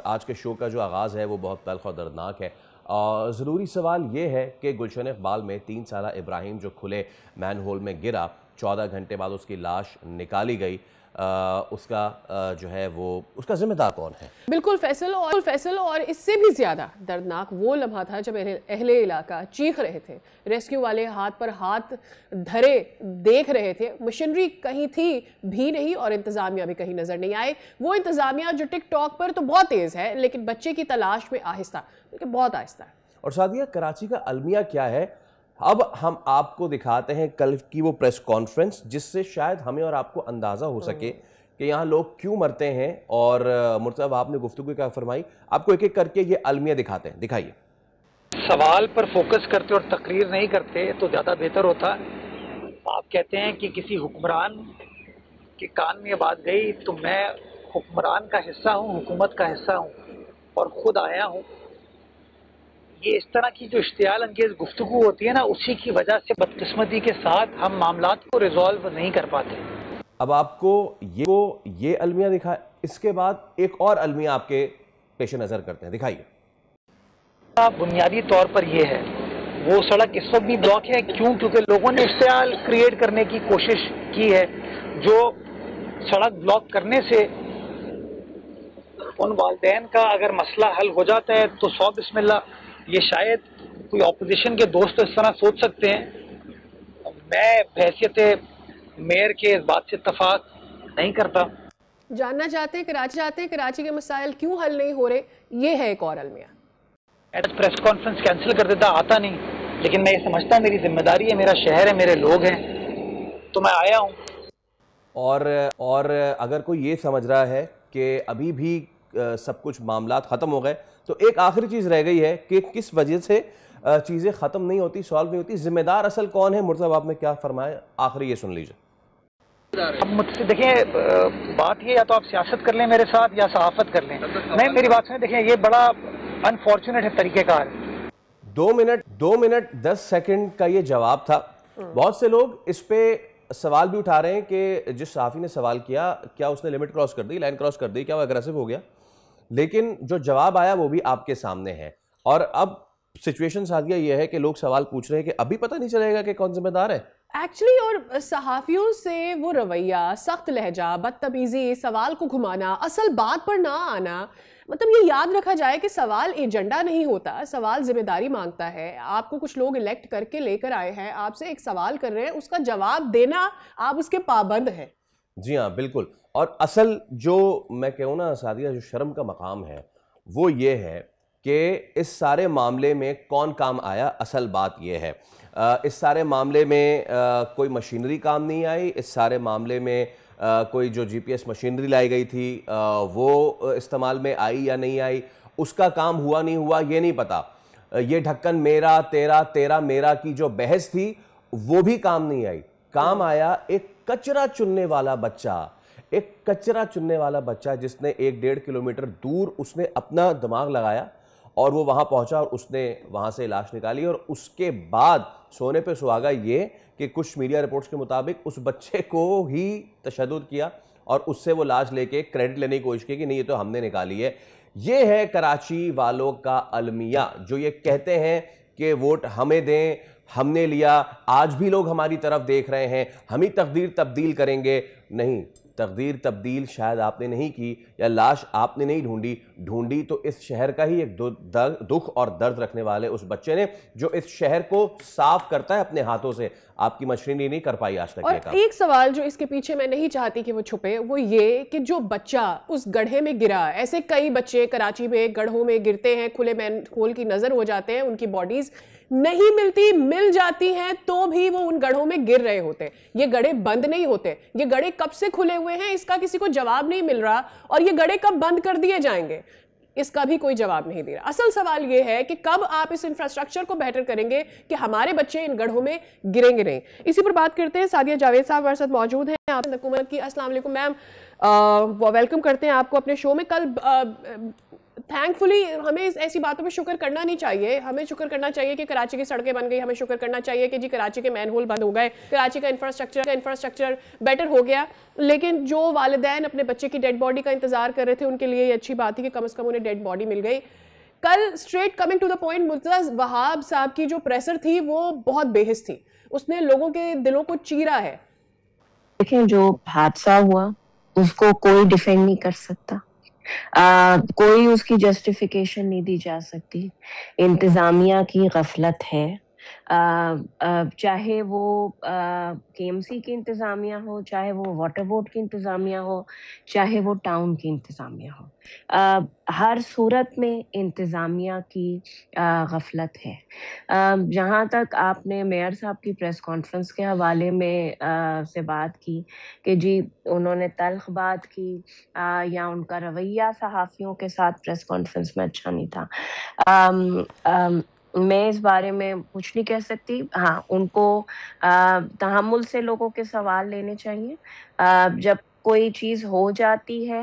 आज के शो का जो आगाज़ है वो बहुत तल्ख़ और दर्दनाक है। ज़रूरी सवाल ये है कि गुलशन इकबाल में 3 साला इब्राहिम जो खुले मैन होल में गिरा, 14 घंटे बाद उसकी लाश निकाली गई। उसका जो है वो उसका ज़िम्मेदार कौन है? बिल्कुल फैसल, और इससे भी ज़्यादा दर्दनाक वो लम्हा था जब अहले इलाका चीख रहे थे, रेस्क्यू वाले हाथ पर हाथ धरे देख रहे थे। मशीनरी कहीं थी भी नहीं और इंतज़ामिया भी कहीं नज़र नहीं आए। वो इंतज़ामिया जो टिकटॉक पर तो बहुत तेज़ है, लेकिन बच्चे की तलाश में आहिस्ता, लेकिन बहुत आहिस्ता है। और सादिया, कराची का अलमिया क्या है? अब हम आपको दिखाते हैं कल की वो प्रेस कॉन्फ्रेंस, जिससे शायद हमें और आपको अंदाज़ा हो सके कि यहाँ लोग क्यों मरते हैं। और मुर्तज़ा, आपने गुफ्तगू क्या फरमाई, आपको एक एक करके ये अलमिया दिखाते हैं, दिखाइए। सवाल पर फोकस करते और तकरीर नहीं करते तो ज़्यादा बेहतर होता। आप कहते हैं कि किसी हुक्मरान के कान में ये बात गई, तो मैं हुक्मरान का हिस्सा हूँ, हुकूमत का हिस्सा हूँ और ख़ुद आया हूँ। ये इस तरह की जो इश्तियाल अंगेज गुफ्तगू होती है ना, उसी की वजह से बदकिस्मती के साथ हम मामलात को रिजॉल्व नहीं कर पाते। अब आपको ये अलमिया दिखा, इसके बाद एक और अलमिया आपके पेश नज़र करते हैं, दिखाइए। बुनियादी तौर पर यह है, वो सड़क इस वक्त भी ब्लॉक है। क्यों? क्योंकि लोगों ने इश्तियाल क्रिएट करने की कोशिश की है। जो सड़क ब्लॉक करने से उन वालिदैन का अगर मसला हल हो जाता है तो 100 बिस्मिल्लाह। ये शायद कोई ऑपोजिशन के दोस्त तो इस तरह सोच सकते हैं। मैं बहैसियत मेयर के इस बात से इत्तफाक नहीं करता। जानना चाहते हैं कराची के मसाइल क्यों हल नहीं हो रहे, ये है एक और अलमिया। प्रेस कॉन्फ्रेंस कैंसिल कर देता, आता नहीं, लेकिन मैं ये समझता मेरी जिम्मेदारी है, मेरा शहर है, मेरे लोग हैं, तो मैं आया हूँ। और अगर कोई ये समझ रहा है कि अभी भी सब कुछ मामलात ख़त्म हो गए, तो एक आखिरी चीज़ रह गई है कि किस वजह से चीज़ें ख़त्म नहीं होती, सॉल्व नहीं होती, ज़िम्मेदार असल कौन है? मुर्तज़ा, आपने क्या फरमाया, आखिरी ये सुन लीजिए। अब मुझसे देखिए, बात ये, या तो आप सियासत कर लें मेरे साथ या सहाफत कर लें। नहीं, मेरी बात सुने, देखिए ये बड़ा अनफॉर्चुनेट है तरीक़ेकार। 2 मिनट 10 सेकंड का ये जवाब था। बहुत से लोग इस पे सवाल भी उठा रहे हैं कि जिस सहाफ़ी ने सवाल किया, क्या उसने लिमिट क्रॉस कर दी, लाइन क्रॉस कर दी, क्या वो एग्रेसिव हो गया? लेकिन जो जवाब आया वो भी आपके सामने है। और अब सिचुएशन सादिया ये है कि लोग सवाल पूछ रहे हैं कि अभी पता नहीं चलेगा कि कौन जिम्मेदार है एक्चुअली। और सहाफियों से वो रवैया, सख्त लहजा, बदतमीजी, सवाल को घुमाना, असल बात पर ना आना, मतलब ये याद रखा जाए कि सवाल एजेंडा नहीं होता, सवाल जिम्मेदारी मांगता है। आपको कुछ लोग इलेक्ट करके लेकर आए हैं, आपसे एक सवाल कर रहे हैं, उसका जवाब देना, आप उसके पाबंद हैं। जी हाँ, बिल्कुल। और असल जो मैं कहूँ ना सादिया, जो शर्म का मकाम है वो ये है कि इस सारे मामले में कौन काम आया। असल बात ये है, इस सारे मामले में कोई मशीनरी काम नहीं आई। इस सारे मामले में कोई जो जीपीएस मशीनरी लाई गई थी वो इस्तेमाल में आई या नहीं आई, उसका काम हुआ नहीं हुआ ये नहीं पता। ये ढक्कन मेरा तेरा, तेरा मेरा की जो बहस थी वो भी काम नहीं आई। काम आया एक कचरा चुनने वाला बच्चा, एक कचरा चुनने वाला बच्चा जिसने 1-1.5 किलोमीटर दूर उसने अपना दिमाग लगाया और वो वहाँ पहुँचा और उसने वहाँ से लाश निकाली। और उसके बाद सोने पे सुहागा ये कि कुछ मीडिया रिपोर्ट्स के मुताबिक उस बच्चे को ही तशद्दुद किया और उससे वो लाश लेके क्रेडिट लेने की कोशिश की कि नहीं ये तो हमने निकाली है। ये है कराची वालों का अलमिया, जो ये कहते हैं कि वोट हमें दें, हमने लिया, आज भी लोग हमारी तरफ देख रहे हैं, हम ही तकदीर तब्दील करेंगे। नहीं, तकदीर तब्दील शायद आपने नहीं की या लाश आपने नहीं ढूंढी तो इस शहर का ही एक दुख और दर्द रखने वाले उस बच्चे ने, जो इस शहर को साफ करता है अपने हाथों से। आपकी मशीनरी नहीं कर पाई आज तक ये काम। एक सवाल जो इसके पीछे मैं नहीं चाहती कि वो छुपे, वो ये कि जो बच्चा उस गड्ढे में गिरा, ऐसे कई बच्चे कराची में गड्ढों में गिरते हैं, खुले मैन होल की नजर हो जाते हैं, उनकी बॉडीज नहीं मिलती, मिल जाती हैं तो भी वो उन गड्ढों में गिर रहे होते हैं। ये गड्ढे बंद नहीं होते, ये गड्ढे कब से खुले हुए हैं इसका किसी को जवाब नहीं मिल रहा, और ये गड्ढे कब बंद कर दिए जाएंगे इसका भी कोई जवाब नहीं दे रहा। असल सवाल ये है कि कब आप इस इंफ्रास्ट्रक्चर को बेहतर करेंगे कि हमारे बच्चे इन गड्ढों में गिरेंगे नहीं। इसी पर बात करते हैं। सादिया जावेद साहब हमारे साथ मौजूद हैं, आप हुकूमत की। अस्सलाम वालेकुम मैम, वेलकम करते हैं आपको अपने शो में। कल थैंकफुली हमें ऐसी बातों पे शुक्र करना नहीं चाहिए। हमें शुक्र करना चाहिए कि कराची की सड़कें बन गई, हमें शुक्र करना चाहिए कि जी कराची के मैनहोल बंद हो गए, कराची का इंफ्रास्ट्रक्चर बेटर हो गया। लेकिन जो वालिदैन अपने बच्चे की डेड बॉडी का इंतजार कर रहे थे, उनके लिए ये अच्छी बात थी कि कम से कम उन्हें डेड बॉडी मिल गई। कल straight coming to the point, Murtaza Wahab sahab की जो प्रेसर थी वो बहुत बेहिस थी, उसने लोगों के दिलों को चीरा है। देखिए, जो हादसा हुआ उसको कोई डिफेंड नहीं कर सकता, कोई उसकी जस्टिफिकेशन नहीं दी जा सकती। इंतजामिया की गफलत है, चाहे वो केएमसी की इंतजामिया हो, चाहे वो वाटर बोर्ड की इंतजामिया हो, चाहे वो टाउन की इंतजामिया हो, हर सूरत में इंतजामिया की गफलत है। जहाँ तक आपने मेयर साहब की प्रेस कॉन्फ्रेंस के हवाले में से बात की कि जी उन्होंने तल्ख बात की या उनका रवैया सहाफ़ियों के साथ प्रेस कॉन्फ्रेंस में अच्छा नहीं था, मैं इस बारे में कुछ नहीं कह सकती। हाँ, उनको तहम्मुल से लोगों के सवाल लेने चाहिए। जब कोई चीज़ हो जाती है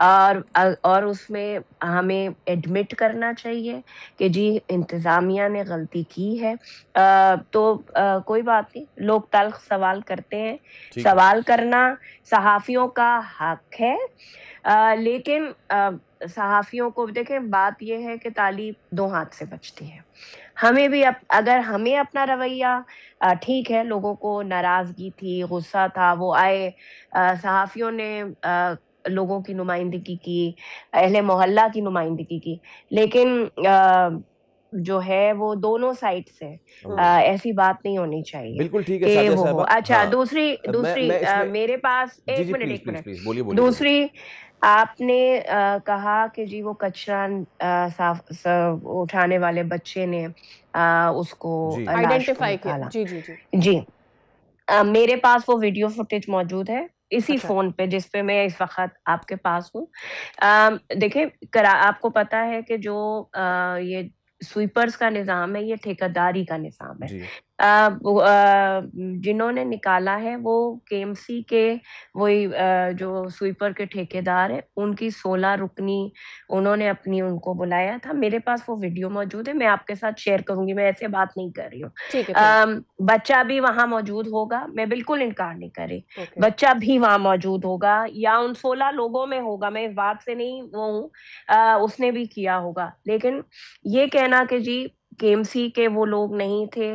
और उसमें हमें एडमिट करना चाहिए कि जी इंतज़ामिया ने गलती की है, तो कोई बात नहीं, लोग तल्ख सवाल करते हैं, सवाल करना सहाफ़ियों का हक है। लेकिन सहाफ़ियों को देखें, बात यह है कि ताली दो हाथ से बचती है। हमें भी अगर हमें अपना रवैया ठीक है, लोगों को नाराज़गी थी, गुस्सा था, वो आए, सहाफ़ियों ने लोगों की नुमाइंदगी की, अहले मोहल्ला की नुमाइंदगी की, लेकिन जो है वो दोनों साइड से ऐसी बात नहीं होनी चाहिए। बिल्कुल ठीक है सादिया साहबा। अच्छा, हाँ, दूसरी मेरे पास एक मिनट बोलिए। दूसरी आपने कहा कि जी वो कचरा साफ उठाने वाले बच्चे ने उसको आइडेंटिफाई किया। जी जी जी जी, मेरे पास वो वीडियो फुटेज मौजूद है इसी फोन पे जिस पे मैं इस वक्त आपके पास हूँ। देखिए, आपको पता है कि जो ये स्वीपर्स का निज़ाम है, ये ठेकेदारी का निज़ाम है। जिन्होंने निकाला है वो केएमसी के वही जो स्वीपर के ठेकेदार है, उनकी 16 रुकनी उन्होंने उनको बुलाया था। मेरे पास वो वीडियो मौजूद है, मैं आपके साथ शेयर करूंगी, मैं ऐसे बात नहीं कर रही हूँ। बच्चा भी वहां मौजूद होगा, मैं बिल्कुल इनकार नहीं कर रही। बच्चा भी वहां मौजूद होगा या उन 16 लोगों में होगा, मैं इस बात से नहीं वो हूँ, उसने भी किया होगा। लेकिन ये कहना कि जी केएमसी के वो लोग नहीं थे,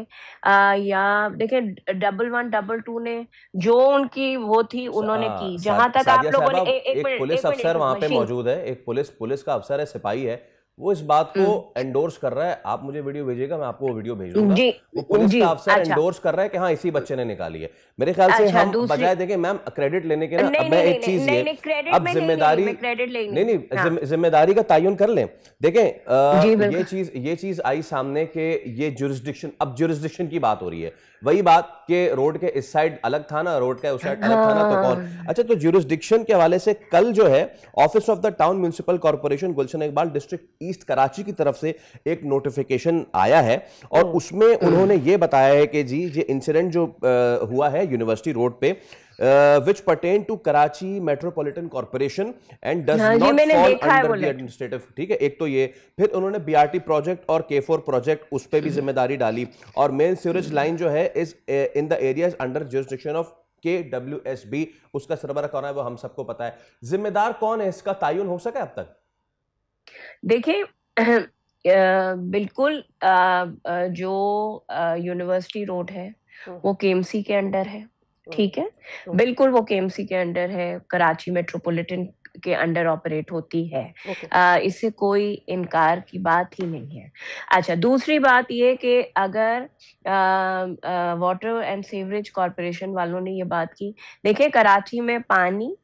या देखिए 1122 ने जो उनकी वो थी उन्होंने की। जहां तक आप लोगों ने एक पुलिस अफसर वहां पे मौजूद है, एक पुलिस का अफसर है, सिपाही है, वो इस बात को एंडोर्स कर रहा है। आप मुझे वीडियो भेजिएगा, मैं आपको वो वीडियो भेज दूंगा। वो पुलिस का अफसर एंडोर्स कर रहा है कि हाँ इसी बच्चे ने निकाली है। मेरे ख्याल से हम बजाय देखें मैम क्रेडिट लेने के ना, मैं एक चीज ये अब जिम्मेदारी नहीं, जिम्मेदारी का तयन कर लें। देखें, ये चीज आई सामने के ये जुरिस्डिक्शन, अब जुरिस्डिक्शन की बात हो रही है। वही बात के रोड के इस साइड अलग था ना, रोड का उस साइड अलग था ना, तो कौन? अच्छा, तो जुरिस्डिक्शन के हवाले से कल जो है office of the town municipal corporation Gulshan Iqbal district east Karachi की तरफ से एक नोटिफिकेशन आया है और उसमें उन्होंने ये बताया है कि जी ये इंसिडेंट जो हुआ है यूनिवर्सिटी रोड पे, which pertain to Karachi Metropolitan Corporation and does not fall under the administrative। ठीक है, एक तो ये, फिर उन्होंने बीआरटी प्रोजेक्ट और K4 प्रोजेक्ट उस पे भी जिम्मेदारी डाली, और मेन सीवरेज लाइन जो है is in the areas under jurisdiction of KWSB, उसका सरबराह कौन है वो हम सबको पता है। जिम्मेदार कौन है, इसका तयन हो सका अब तक? देखिए, बिल्कुल जो यूनिवर्सिटी रोड है वो केएमसी के अंडर है, ठीक है, बिल्कुल वो केएमसी के अंडर है, कराची मेट्रोपॉलिटन के अंडर ऑपरेट होती है। इससे कोई इनकार की बात ही नहीं है। अच्छा, दूसरी बात ये कि अगर वाटर एंड सीवरेज कॉरपोरेशन वालों ने ये बात की, देखिए कराची में पानी,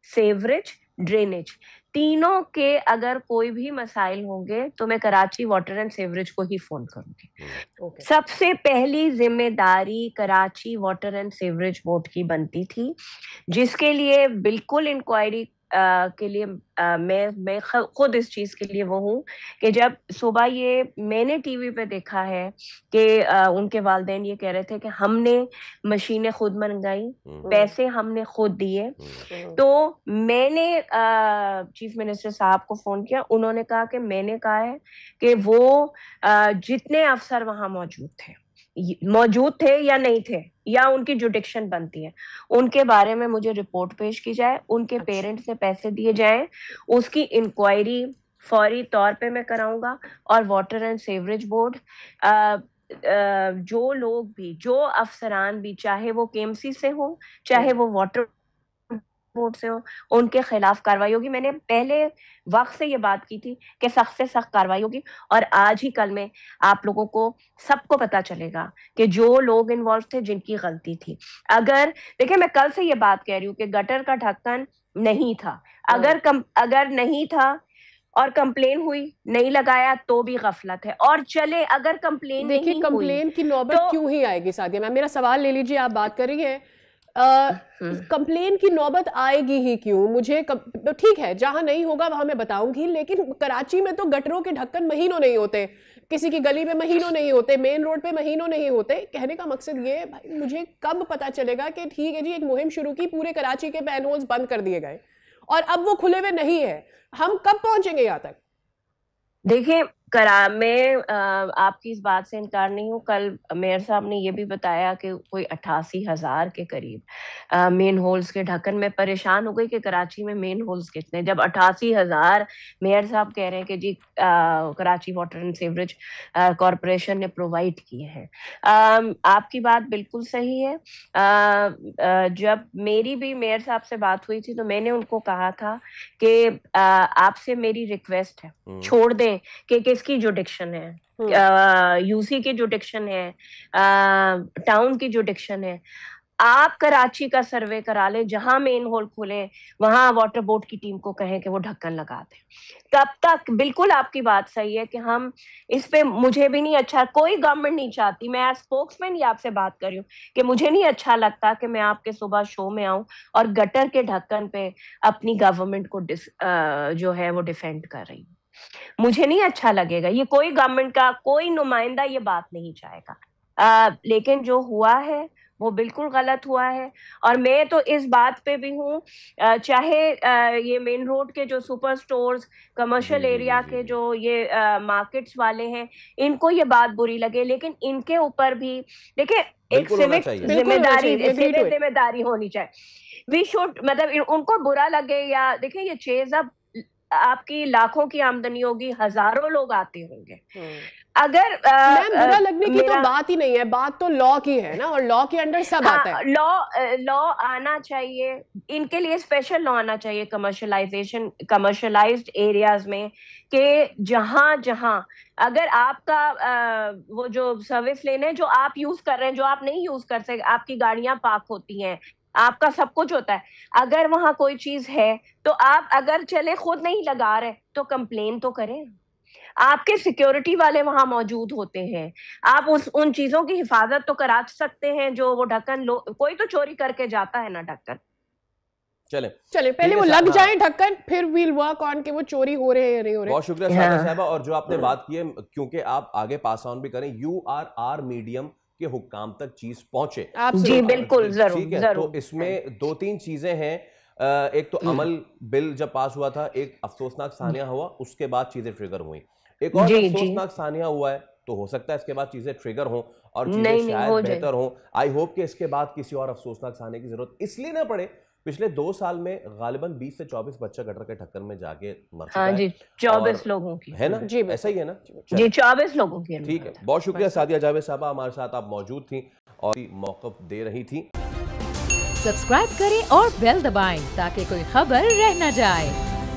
सीवरेज, ड्रेनेज तीनों के अगर कोई भी मसाइल होंगे तो मैं कराची वाटर एंड सीवरेज को ही फोन करूंगी। सबसे पहली जिम्मेदारी Karachi water and sewerage board की बनती थी, जिसके लिए बिल्कुल इंक्वायरी के लिए मैं खुद इस चीज के लिए वो हूँ कि जब सुबह ये मैंने टीवी पे देखा है कि उनके वालिदैन ये कह रहे थे कि हमने मशीनें खुद मंगाई, पैसे हमने खुद दिए, तो मैंने चीफ मिनिस्टर साहब को फोन किया। उन्होंने कहा कि मैंने कहा है कि वो जितने अफसर वहां मौजूद थे या नहीं थे या उनकी जुडिक्शन बनती है, उनके बारे में मुझे रिपोर्ट पेश की जाए, उनके पेरेंट्स से पैसे दिए जाएं, उसकी इंक्वायरी फौरी तौर पे मैं कराऊंगा। और वाटर एंड सीवरेज बोर्ड जो लोग भी, जो अफसरान भी, चाहे वो केएमसी से हो चाहे वो वाटर बोर्ड से हो, उनके खिलाफ कार्रवाई होगी। मैंने पहले वक्त से ये बात की थी कि सख्त से सख्त कार्रवाई होगी, और आज ही कल में आप लोगों को सबको पता चलेगा कि जो लोग इन्वॉल्व थे, जिनकी गलती थी। अगर देखिए, मैं कल से ये बात कह रही हूँ कि गटर का ढक्कन नहीं था, अगर नहीं था और कंप्लेन हुई, नहीं लगाया तो भी गफलत है। और चले अगर कंप्लेन नहीं हुई, देखिए कंप्लेन की नौबत तो क्यों ही आएगी सादिया मैम? मेरा सवाल ले लीजिए, आप बात कर रही हैं कंप्लेन की नौबत आएगी ही क्यों? मुझे तो ठीक है, जहां नहीं होगा वहां मैं बताऊंगी, लेकिन कराची में तो गटरों के ढक्कन महीनों नहीं होते, किसी की गली में महीनों नहीं होते, मेन रोड पे महीनों नहीं होते। कहने का मकसद ये है भाई, मुझे कब पता चलेगा कि ठीक है जी, एक मुहिम शुरू की, पूरे कराची के मैनहोल्स बंद कर दिए गए और अब वो खुले हुए नहीं है, हम कब पहुंचेंगे यहाँ तक? देखिए, मैं आपकी इस बात से इनकार नहीं हूँ। कल मेयर साहब ने ये भी बताया कि कोई 88,000 के करीब मेन होल्स के ढक्कन में। परेशान हो गई कि कराची में मेन होल्स कितने, जब 88,000 मेयर साहब कह रहे हैं कि जी Karachi water and sewerage corporation ने प्रोवाइड किए हैं। आपकी बात बिल्कुल सही है। जब मेरी भी मेयर साहब से बात हुई थी तो मैंने उनको कहा था कि आपसे मेरी रिक्वेस्ट है, छोड़ दें कि किसकी जुडिक्शन है, यूसी की जुडिक्शन है, टाउन की जुडिक्शन है। आप कराची का सर्वे करा ले, जहां मेन होल खुले वहां वाटर बोर्ड की टीम को कहें कि वो ढक्कन लगा दे। तब तक बिल्कुल आपकी बात सही है कि हम इस पे, मुझे भी नहीं अच्छा, कोई गवर्नमेंट नहीं चाहती, मैं एज स्पोक्समैन ही आपसे बात कर रही हूँ कि मुझे नहीं अच्छा लगता कि मैं आपके सुबह शो में आऊं और गटर के ढक्कन पे अपनी गवर्नमेंट को जो है वो डिफेंड कर रही हूँ। मुझे नहीं अच्छा लगेगा, ये कोई गवर्नमेंट का कोई नुमाइंदा ये बात नहीं चाहेगा। लेकिन जो हुआ है वो बिल्कुल गलत हुआ है। और मैं तो इस बात पे भी हूँ, चाहे ये मेन रोड के जो सुपर स्टोर्स, कमर्शियल एरिया के जो ये मार्केट्स वाले हैं, इनको ये बात बुरी लगे, लेकिन इनके ऊपर भी देखिए एक सिविक जिम्मेदारी होनी चाहिए। वी शुड, मतलब उनको बुरा लगे या, देखिए ये चेज अब आपकी लाखों की आमदनी होगी, हजारों लोग आते होंगे। अगर बुरा लगने की तो बात ही नहीं है, बात तो लॉ की है ना, और लॉ के अंडर सब आता है। लॉ आना चाहिए, इनके लिए स्पेशल लॉ आना चाहिए कमर्शलाइज्ड एरियाज में, कि जहां जहां अगर आपका वो जो सर्विस लेने जो आप यूज कर रहे हैं, जो आप नहीं यूज कर सकते, आपकी गाड़ियां पार्क होती हैं, आपका सब कुछ होता है, अगर वहां कोई चीज है तो आप अगर चले खुद नहीं लगा रहे तो कंप्लेन तो करें। आपके सिक्योरिटी वाले वहां मौजूद होते हैं, आप उन चीजों की हिफाजत तो करा सकते हैं जो वो ढक्कन कोई तो चोरी करके जाता है ना ढक्कन। चले पहले वो लग जाए ढक्कन, फिर वील वर्क ऑन के वो चोरी हो रहे हैं या नहीं हो रहे। बहुत शुक्रिया सादिया साहबा। और जो आपने बात की है, क्योंकि आप आगे पास ऑन भी करें, URR मीडियम के हुक्काम तक चीज पहुंचे। जी बिल्कुल, जरूर ठीक है। जरूर। तो इसमें दो तीन चीजें हैं। एक तो अमल बिल जब पास हुआ था, एक अफसोसनाक सानिया हुआ, उसके बाद चीजें ट्रिगर हुई। एक और अफसोसनाक सानिया हुआ है, तो हो सकता है इसके बाद चीजें ट्रिगर हों और चीजें शायद बेहतर हों। आई होप कि इसके बाद किसी और अफसोसनाक सानिया की जरूरत इसलिए ना पड़े। पिछले 2 साल में गालिबन 20 से 24 बच्चा गटर के ढक्कन में जाके मर चुका है। जी 24 लोगों की है ना जी, ऐसा ही है ना जी, 24 लोगों की। ठीक है, बहुत शुक्रिया सादिया जावेद साहबा, हमारे साथ आप मौजूद थी और मौक़िफ़ दे रही थी। सब्सक्राइब करें और बेल दबाएं ताकि कोई खबर रह न जाए।